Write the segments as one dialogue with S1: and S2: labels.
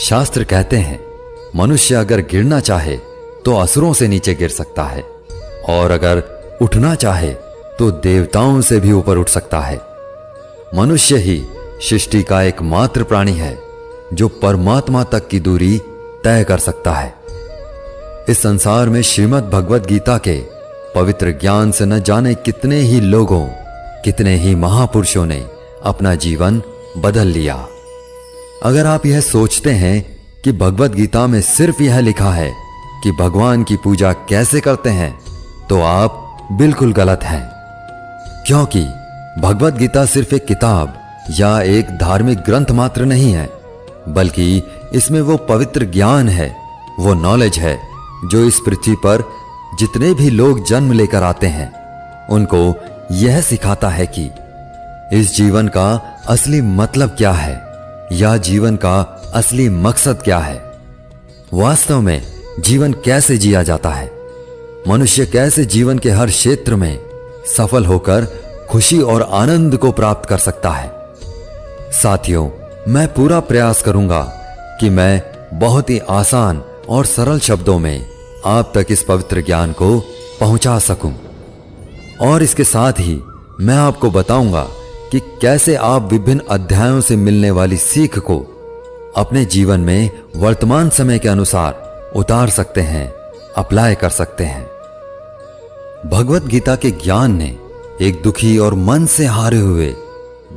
S1: शास्त्र कहते हैं मनुष्य अगर गिरना चाहे तो असुरों से नीचे गिर सकता है, और अगर उठना चाहे तो देवताओं से भी ऊपर उठ सकता है। मनुष्य ही सृष्टि का एकमात्र प्राणी है जो परमात्मा तक की दूरी तय कर सकता है। इस संसार में श्रीमद् भगवद गीता के पवित्र ज्ञान से न जाने कितने ही लोगों, कितने ही महापुरुषों ने अपना जीवन बदल लिया। अगर आप यह सोचते हैं कि भगवद गीता में सिर्फ यह लिखा है कि भगवान की पूजा कैसे करते हैं, तो आप बिल्कुल गलत हैं। क्योंकि भगवद गीता सिर्फ एक किताब या एक धार्मिक ग्रंथ मात्र नहीं है, बल्कि इसमें वो पवित्र ज्ञान है, वो नॉलेज है जो इस पृथ्वी पर जितने भी लोग जन्म लेकर आते हैं उनको यह सिखाता है कि इस जीवन का असली मतलब क्या है या जीवन का असली मकसद क्या है। वास्तव में जीवन कैसे जिया जाता है, मनुष्य कैसे जीवन के हर क्षेत्र में सफल होकर खुशी और आनंद को प्राप्त कर सकता है। साथियों, मैं पूरा प्रयास करूंगा कि मैं बहुत ही आसान और सरल शब्दों में आप तक इस पवित्र ज्ञान को पहुंचा सकूं, और इसके साथ ही मैं आपको बताऊंगा कि कैसे आप विभिन्न अध्यायों से मिलने वाली सीख को अपने जीवन में वर्तमान समय के अनुसार उतार सकते हैं, अप्लाई कर सकते हैं। भगवत गीता के ज्ञान ने एक दुखी और मन से हारे हुए,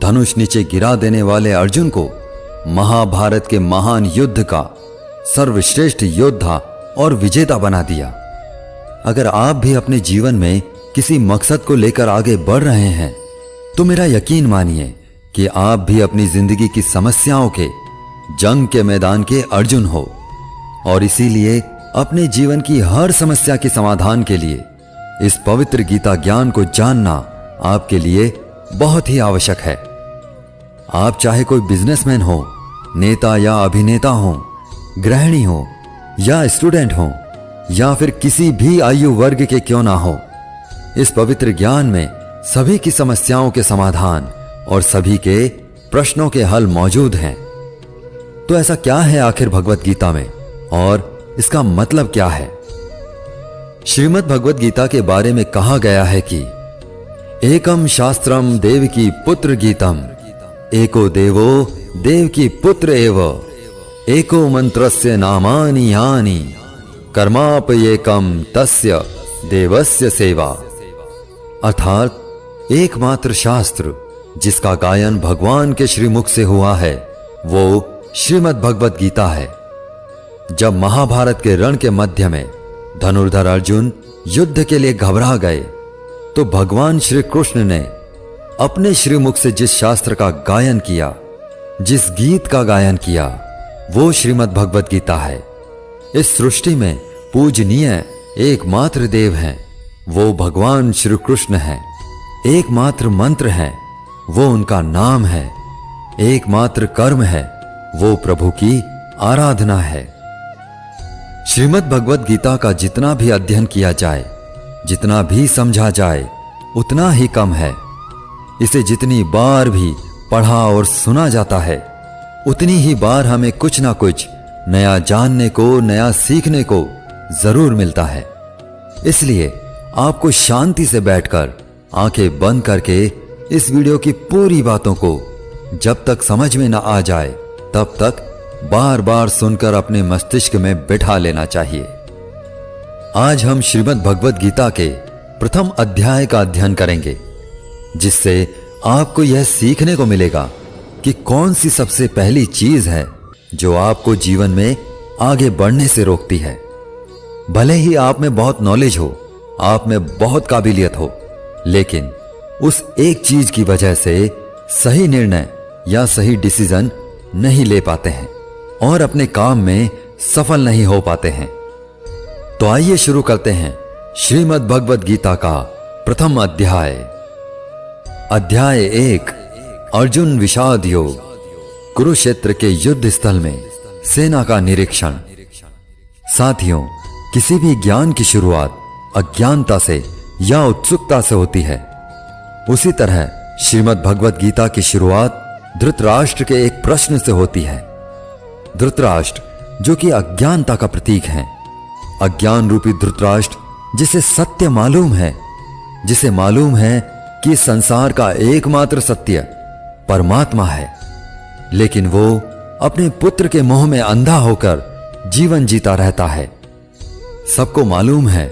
S1: धनुष नीचे गिरा देने वाले अर्जुन को महाभारत के महान युद्ध का सर्वश्रेष्ठ योद्धा और विजेता बना दिया। अगर आप भी अपने जीवन में किसी मकसद को लेकर आगे बढ़ रहे हैं तो मेरा यकीन मानिए कि आप भी अपनी जिंदगी की समस्याओं के जंग के मैदान के अर्जुन हो, और इसीलिए अपने जीवन की हर समस्या के समाधान के लिए इस पवित्र गीता ज्ञान को जानना आपके लिए बहुत ही आवश्यक है। आप चाहे कोई बिजनेसमैन हो, नेता या अभिनेता हो, गृहिणी हो या स्टूडेंट हो, या फिर किसी भी आयु वर्ग के क्यों ना हो, इस पवित्र ज्ञान में सभी की समस्याओं के समाधान और सभी के प्रश्नों के हल मौजूद हैं। तो ऐसा क्या है आखिर भगवत गीता में, और इसका मतलब क्या है? श्रीमद् भगवत गीता के बारे में कहा गया है कि एकम शास्त्रम देवकी पुत्र गीतम, एको देवो देवकी पुत्र एव, एको मंत्रस्य नामानि यानि, कर्मापयेकम तस्य देवस्य सेवा। अर्थात एकमात्र शास्त्र जिसका गायन भगवान के श्रीमुख से हुआ है वो श्रीमद् भगवत गीता है। जब महाभारत के रण के मध्य में धनुर्धर अर्जुन युद्ध के लिए घबरा गए तो भगवान श्री कृष्ण ने अपने श्रीमुख से जिस शास्त्र का गायन किया, जिस गीत का गायन किया, वो श्रीमद् भगवत गीता है। इस सृष्टि में पूजनीय एकमात्र देव हैं, वो भगवान श्री कृष्ण हैं। एकमात्र मंत्र है, वो उनका नाम है। एकमात्र कर्म है, वो प्रभु की आराधना है। श्रीमद् भगवत गीता का जितना भी अध्ययन किया जाए, जितना भी समझा जाए, उतना ही कम है। इसे जितनी बार भी पढ़ा और सुना जाता है, उतनी ही बार हमें कुछ ना कुछ नया जानने को, नया सीखने को जरूर मिलता है। इसलिए आपको शांति से बैठकर आंखें बंद करके इस वीडियो की पूरी बातों को जब तक समझ में ना आ जाए तब तक बार बार सुनकर अपने मस्तिष्क में बिठा लेना चाहिए। आज हम श्रीमद् भगवत गीता के प्रथम अध्याय का अध्ययन करेंगे, जिससे आपको यह सीखने को मिलेगा कि कौन सी सबसे पहली चीज है जो आपको जीवन में आगे बढ़ने से रोकती है। भले ही आप में बहुत नॉलेज हो, आप में बहुत काबिलियत हो, लेकिन उस एक चीज की वजह से सही निर्णय या सही डिसीजन नहीं ले पाते हैं और अपने काम में सफल नहीं हो पाते हैं। तो आइए शुरू करते हैं श्रीमद् भगवत गीता का प्रथम अध्याय। अध्याय 1, अर्जुन विषाद योग। कुरुक्षेत्र के युद्ध स्थल में सेना का निरीक्षण। साथियों, किसी भी ज्ञान की शुरुआत अज्ञानता से या उत्सुकता से होती है। उसी तरह श्रीमद् भगवत गीता की शुरुआत धृतराष्ट्र के एक प्रश्न से होती है। धृतराष्ट्र, जो कि अज्ञानता का प्रतीक है। अज्ञान रूपी धृतराष्ट्र जिसे सत्य मालूम है, जिसे मालूम है कि संसार का एकमात्र सत्य परमात्मा है, लेकिन वो अपने पुत्र के मोह में अंधा होकर जीवन जीता रहता है। सबको मालूम है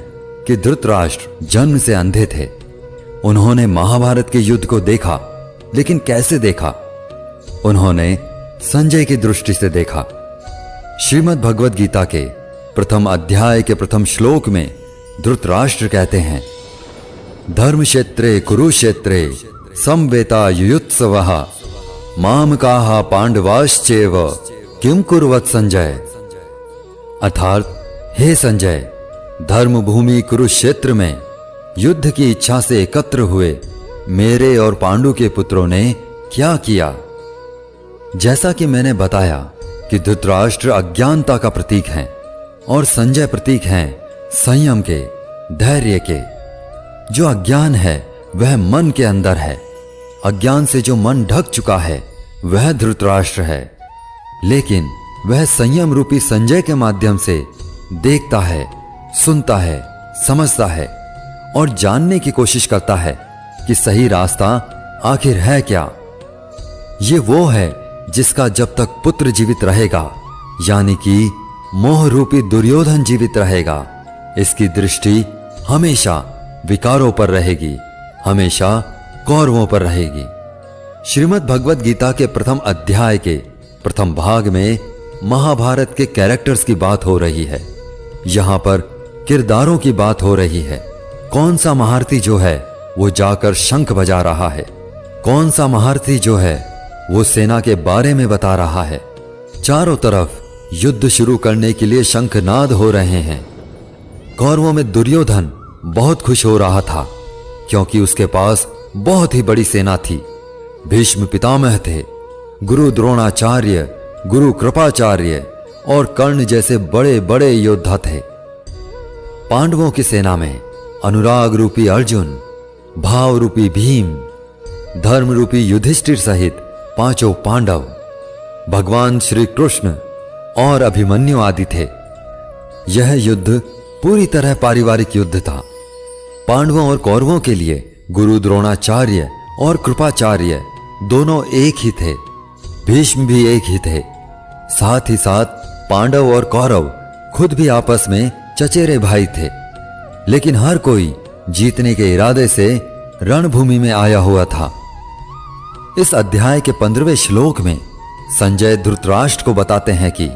S1: कि धृतराष्ट्र जन्म से अंधे थे। उन्होंने महाभारत के युद्ध को देखा, लेकिन कैसे देखा? उन्होंने संजय की दृष्टि से देखा। श्रीमद् भगवद गीता के प्रथम अध्याय के प्रथम श्लोक में धृतराष्ट्र कहते हैं, धर्म क्षेत्रे कुरुक्षेत्रे समवेता युयुत्सवः मामकाः पांडवाश्चैव किम कुर्वत संजय। अर्थात, हे संजय, धर्म भूमि कुरुक्षेत्र में युद्ध की इच्छा से एकत्र हुए मेरे और पांडु के पुत्रों ने क्या किया? जैसा कि मैंने बताया कि धृतराष्ट्र अज्ञानता का प्रतीक हैं और संजय प्रतीक हैं संयम के, धैर्य के। जो अज्ञान है वह मन के अंदर है। अज्ञान से जो मन ढक चुका है वह धृतराष्ट्र है, लेकिन वह संयम रूपी संजय के माध्यम से देखता है, सुनता है, समझता है और जानने की कोशिश करता है कि सही रास्ता आखिर है क्या। ये वो है जिसका जब तक पुत्र जीवित रहेगा, यानी कि मोह रूपी दुर्योधन जीवित रहेगा, इसकी दृष्टि हमेशा विकारों पर रहेगी, हमेशा कौरवों पर रहेगी। श्रीमद् भगवद गीता के प्रथम अध्याय के प्रथम भाग में महाभारत के कैरेक्टर्स की बात हो रही है। यहां पर किरदारों की बात हो रही है। कौन सा महारथी जो है वो जाकर शंख बजा रहा है, कौन सा महारथी जो है वो सेना के बारे में बता रहा है। चारों तरफ युद्ध शुरू करने के लिए शंखनाद हो रहे हैं। कौरवों में दुर्योधन बहुत खुश हो रहा था, क्योंकि उसके पास बहुत ही बड़ी सेना थी। भीष्म पितामह थे, गुरु द्रोणाचार्य, गुरु कृपाचार्य और कर्ण जैसे बड़े बड़े योद्धा थे। पांडवों की सेना में अनुराग रूपी अर्जुन, भाव रूपी भीम, धर्म रूपी युधिष्ठिर सहित पांचों पांडव, भगवान श्री कृष्ण और अभिमन्यु आदि थे। यह युद्ध पूरी तरह पारिवारिक युद्ध था। पांडवों और कौरवों के लिए गुरु द्रोणाचार्य और कृपाचार्य दोनों एक ही थे, भीष्म भी एक ही थे। साथ ही साथ पांडव और कौरव खुद भी आपस में चचेरे भाई थे, लेकिन हर कोई जीतने के इरादे से रणभूमि में आया हुआ था। इस अध्याय के 15वें श्लोक में संजय धृतराष्ट्र को बताते हैं कि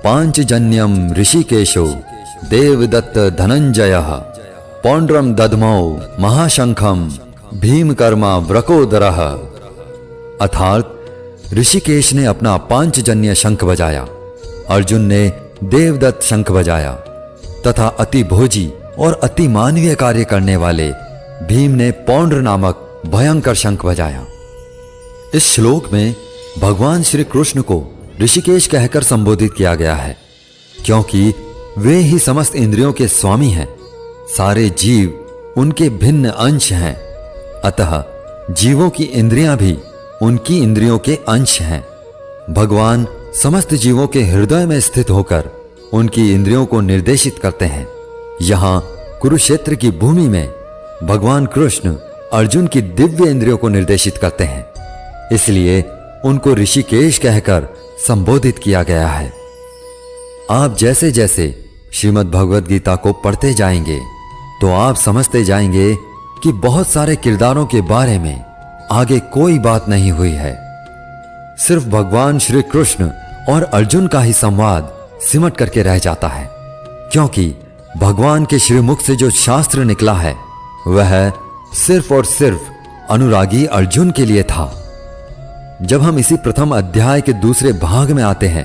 S1: पांचजन्यम ऋषिकेशो देवदत्त धनंजयः पौंड्रम दधमौ महाशंखम भीमकर्मा व्रकोदरः। अर्थात ऋषिकेश ने अपना पांचजन्य शंख बजाया, अर्जुन ने देवदत्त शंख बजाया तथा अति भोजी और अति मानवीय कार्य करने वाले भीम ने पौंड्र नामक भयंकर शंख बजाया। इस श्लोक में भगवान श्री कृष्ण को ऋषिकेश कहकर संबोधित किया गया है, क्योंकि वे ही समस्त इंद्रियों के स्वामी हैं। सारे जीव उनके भिन्न अंश हैं, अतः जीवों की इंद्रियां भी उनकी इंद्रियों के अंश हैं। भगवान समस्त जीवों के हृदय में स्थित होकर उनकी इंद्रियों को निर्देशित करते हैं। यहां कुरुक्षेत्र की भूमि में भगवान कृष्ण अर्जुन की दिव्य इंद्रियों को निर्देशित करते हैं, इसलिए उनको ऋषिकेश कहकर संबोधित किया गया है। आप जैसे जैसे श्रीमद् भगवद गीता को पढ़ते जाएंगे तो आप समझते जाएंगे कि बहुत सारे किरदारों के बारे में आगे कोई बात नहीं हुई है। सिर्फ भगवान श्री कृष्ण और अर्जुन का ही संवाद सिमट करके रह जाता है, क्योंकि भगवान के श्रीमुख से जो शास्त्र निकला है वह सिर्फ और सिर्फ अनुरागी अर्जुन के लिए था। जब हम इसी प्रथम अध्याय के दूसरे भाग में आते हैं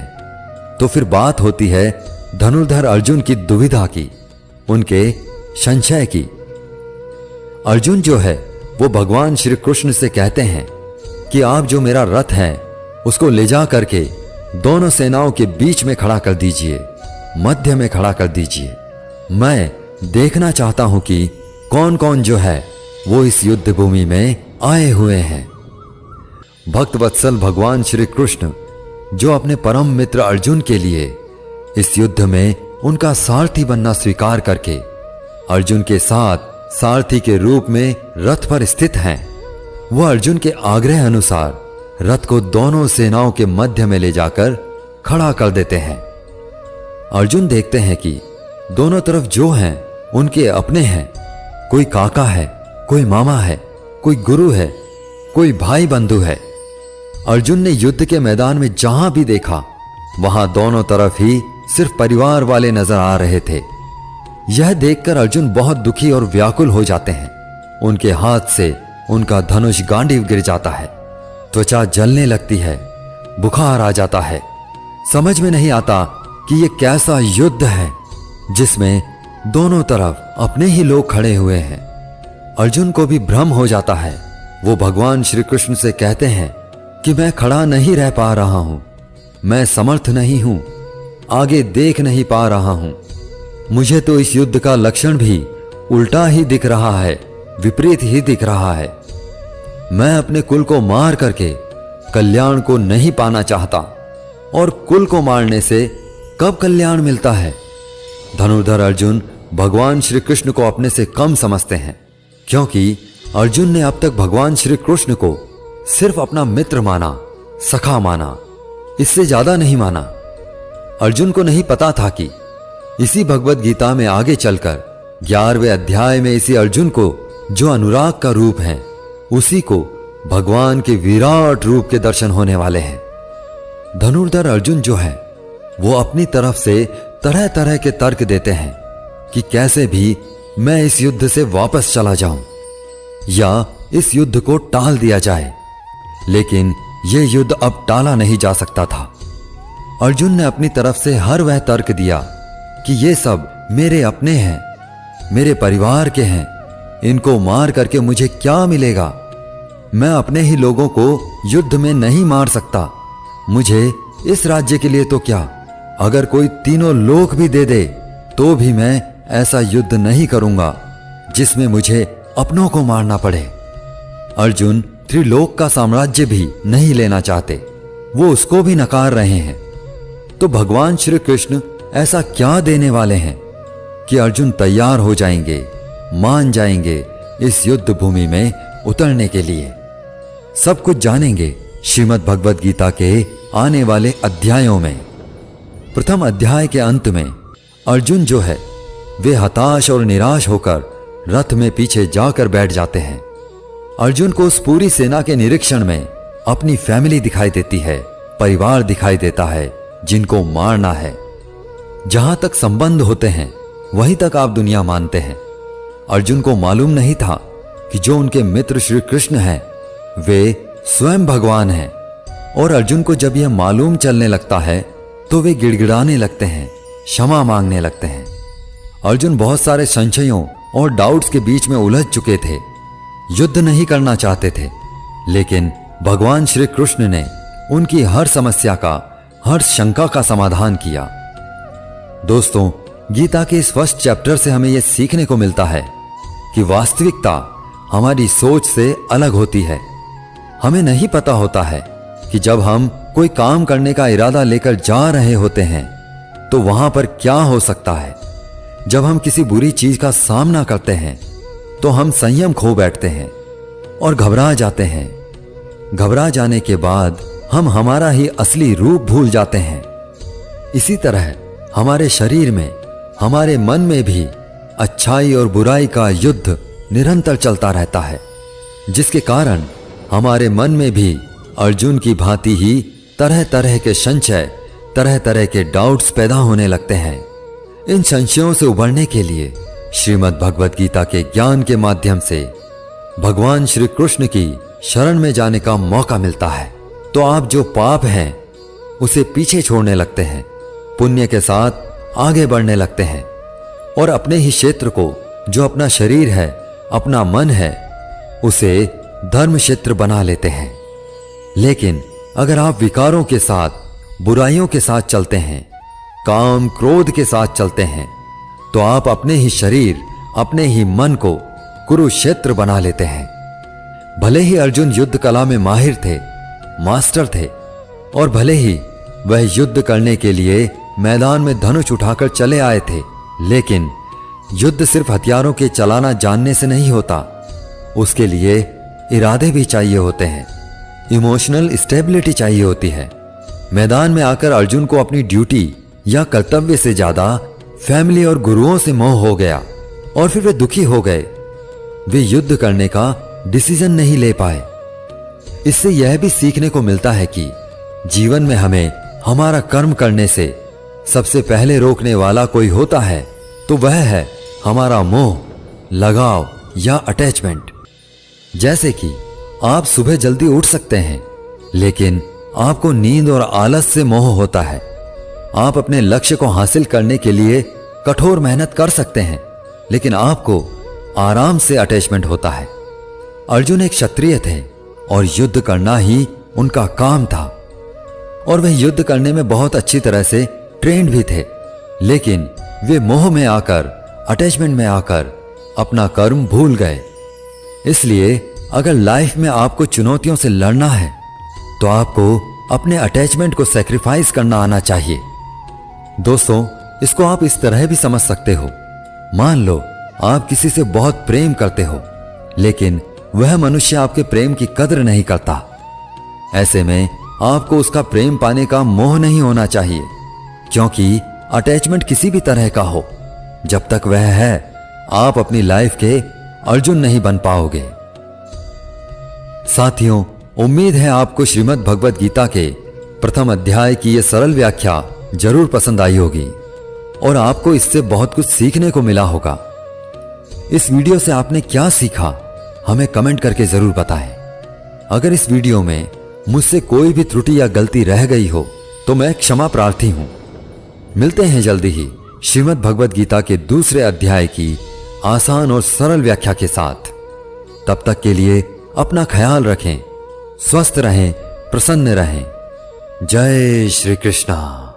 S1: तो फिर बात होती है धनुर्धर अर्जुन की दुविधा की, उनके संशय की। अर्जुन जो है वो भगवान श्री कृष्ण से कहते हैं कि आप जो मेरा रथ है उसको ले जा करके दोनों सेनाओं के बीच में खड़ा कर दीजिए, मध्य में खड़ा कर दीजिए। मैं देखना चाहता हूं कि कौन कौन जो है वो इस युद्ध भूमि में आए हुए हैं। भक्त वत्सल भगवान श्री कृष्ण जो अपने परम मित्र अर्जुन के लिए इस युद्ध में उनका सारथी बनना स्वीकार करके अर्जुन के साथ सारथी के रूप में रथ पर स्थित हैं, वह अर्जुन के आग्रह अनुसार रथ को दोनों सेनाओं के मध्य में ले जाकर खड़ा कर देते हैं। अर्जुन देखते हैं कि दोनों तरफ जो हैं उनके अपने हैं, कोई काका है, कोई मामा है, कोई गुरु है, कोई भाई बंधु है। अर्जुन ने युद्ध के मैदान में जहां भी देखा वहां दोनों तरफ ही सिर्फ परिवार वाले नजर आ रहे थे। यह देखकर अर्जुन बहुत दुखी और व्याकुल हो जाते हैं। उनके हाथ से उनका धनुष गांडीव गिर जाता है, त्वचा जलने लगती है, बुखार आ जाता है। समझ में नहीं आता कि यह कैसा युद्ध है जिसमें दोनों तरफ अपने ही लोग खड़े हुए हैं। अर्जुन को भी भ्रम हो जाता है। वो भगवान श्री कृष्ण से कहते हैं कि मैं खड़ा नहीं रह पा रहा हूं, मैं समर्थ नहीं हूं, आगे देख नहीं पा रहा हूं। मुझे तो इस युद्ध का लक्षण भी उल्टा ही दिख रहा है, विपरीत ही दिख रहा है। मैं अपने कुल को मार करके कल्याण को नहीं पाना चाहता, और कुल को मारने से कब कल्याण मिलता है। धनुर्धर अर्जुन भगवान श्री कृष्ण को अपने से कम समझते हैं, क्योंकि अर्जुन ने अब तक भगवान श्री कृष्ण को सिर्फ अपना मित्र माना, सखा माना, इससे ज्यादा नहीं माना। अर्जुन को नहीं पता था कि इसी भगवत गीता में आगे चलकर 11वें अध्याय में इसी अर्जुन को जो अनुराग का रूप है, उसी को भगवान के विराट रूप के दर्शन होने वाले हैं। धनुर्धर अर्जुन जो है वो अपनी तरफ से तरह तरह के तर्क देते हैं कि कैसे भी मैं इस युद्ध से वापस चला जाऊं या इस युद्ध को टाल दिया जाए, लेकिन यह युद्ध अब टाला नहीं जा सकता था। अर्जुन ने अपनी तरफ से हर वह तर्क दिया कि ये सब मेरे अपने हैं, मेरे परिवार के हैं, इनको मार करके मुझे क्या मिलेगा। मैं अपने ही लोगों को युद्ध में नहीं मार सकता, मुझे इस राज्य के लिए तो क्या, अगर कोई तीनों लोक भी दे दे तो भी मैं ऐसा युद्ध नहीं करूंगा जिसमें मुझे अपनों को मारना पड़े। अर्जुन त्रिलोक का साम्राज्य भी नहीं लेना चाहते, वो उसको भी नकार रहे हैं। तो भगवान श्री कृष्ण ऐसा क्या देने वाले हैं कि अर्जुन तैयार हो जाएंगे, मान जाएंगे इस युद्ध भूमि में उतरने के लिए। सब कुछ जानेंगे श्रीमद् भगवद गीता के आने वाले अध्यायों में। प्रथम अध्याय के अंत में अर्जुन जो है वे हताश और निराश होकर रथ में पीछे जाकर बैठ जाते हैं। अर्जुन को उस पूरी सेना के निरीक्षण में अपनी फैमिली दिखाई देती है, परिवार दिखाई देता है जिनको मारना है। जहां तक संबंध होते हैं वहीं तक आप दुनिया मानते हैं। अर्जुन को मालूम नहीं था कि जो उनके मित्र श्री कृष्ण हैं वे स्वयं भगवान हैं, और अर्जुन को जब यह मालूम चलने लगता है तो वे गिड़गिड़ाने लगते हैं, क्षमा मांगने लगते हैं। अर्जुन बहुत सारे संशयों और डाउट्स के बीच में उलझ चुके थे, युद्ध नहीं करना चाहते थे, लेकिन भगवान श्री कृष्ण ने उनकी हर समस्या का, हर शंका का समाधान किया। दोस्तों, गीता के इस फर्स्ट चैप्टर से हमें यह सीखने को मिलता है कि वास्तविकता हमारी सोच से अलग होती है। हमें नहीं पता होता है कि जब हम कोई काम करने का इरादा लेकर जा रहे होते हैं तो वहां पर क्या हो सकता है। जब हम किसी बुरी चीज का सामना करते हैं तो हम संयम खो बैठते हैं और घबरा जाते हैं। घबरा जाने के बाद हम हमारा ही असली रूप भूल जाते हैं। इसी तरह हमारे शरीर में, हमारे मन में भी अच्छाई और बुराई का युद्ध निरंतर चलता रहता है, जिसके कारण हमारे मन में भी अर्जुन की भांति ही तरह तरह के संशय, तरह तरह के डाउट्स पैदा होने लगते हैं। इन संशयों से उबरने के लिए श्रीमद् भगवद गीता के ज्ञान के माध्यम से भगवान श्री कृष्ण की शरण में जाने का मौका मिलता है। तो आप जो पाप हैं उसे पीछे छोड़ने लगते हैं, पुण्य के साथ आगे बढ़ने लगते हैं, और अपने ही क्षेत्र को, जो अपना शरीर है, अपना मन है, उसे धर्म क्षेत्र बना लेते हैं। लेकिन अगर आप विकारों के साथ, बुराइयों के साथ चलते हैं, काम क्रोध के साथ चलते हैं, तो आप अपने ही शरीर, अपने ही मन को कुरुक्षेत्र बना लेते हैं। भले ही अर्जुन युद्ध कला में माहिर थे, मास्टर थे, और भले ही वह युद्ध करने के लिए मैदान में धनुष उठाकर चले आए थे, लेकिन युद्ध सिर्फ हथियारों के चलाना जानने से नहीं होता, उसके लिए इरादे भी चाहिए होते हैं, इमोशनल स्टेबिलिटी चाहिए होती है। मैदान में आकर अर्जुन को अपनी ड्यूटी या कर्तव्य से ज्यादा फैमिली और गुरुओं से मोह हो गया और फिर वे दुखी हो गए। वे युद्ध करने का डिसीजन नहीं ले पाए। इससे यह भी सीखने को मिलता है कि जीवन में हमें हमारा कर्म करने से सबसे पहले रोकने वाला कोई होता है तो वह है हमारा मोह, लगाव या अटैचमेंट। जैसे कि आप सुबह जल्दी उठ सकते हैं, लेकिन आपको नींद और आलस से मोह होता है। आप अपने लक्ष्य को हासिल करने के लिए कठोर मेहनत कर सकते हैं, लेकिन आपको आराम से अटैचमेंट होता है। अर्जुन एक क्षत्रिय थे और युद्ध करना ही उनका काम था, और वे युद्ध करने में बहुत अच्छी तरह से ट्रेंड भी थे, लेकिन वे मोह में आकर, अटैचमेंट में आकर अपना कर्म भूल गए। इसलिए अगर लाइफ में आपको चुनौतियों से लड़ना है तो आपको अपने अटैचमेंट को सैक्रिफाइस करना आना चाहिए। दोस्तों, इसको आप इस तरह भी समझ सकते हो। मान लो आप किसी से बहुत प्रेम करते हो, लेकिन वह मनुष्य आपके प्रेम की कदर नहीं करता। ऐसे में आपको उसका प्रेम पाने का मोह नहीं होना चाहिए, क्योंकि अटैचमेंट किसी भी तरह का हो, जब तक वह है आप अपनी लाइफ के अर्जुन नहीं बन पाओगे। साथियों, उम्मीद है आपको श्रीमद् भगवद गीता के प्रथम अध्याय की यह सरल व्याख्या जरूर पसंद आई होगी और आपको इससे बहुत कुछ सीखने को मिला होगा। इस वीडियो से आपने क्या सीखा हमें कमेंट करके जरूर बताएं। अगर इस वीडियो में मुझसे कोई भी त्रुटि या गलती रह गई हो तो मैं क्षमा प्रार्थी हूं। मिलते हैं जल्दी ही श्रीमद् भगवद गीता के दूसरे अध्याय की आसान और सरल व्याख्या के साथ। तब तक के लिए अपना ख्याल रखें, स्वस्थ रहें, प्रसन्न रहें। जय श्री कृष्णा।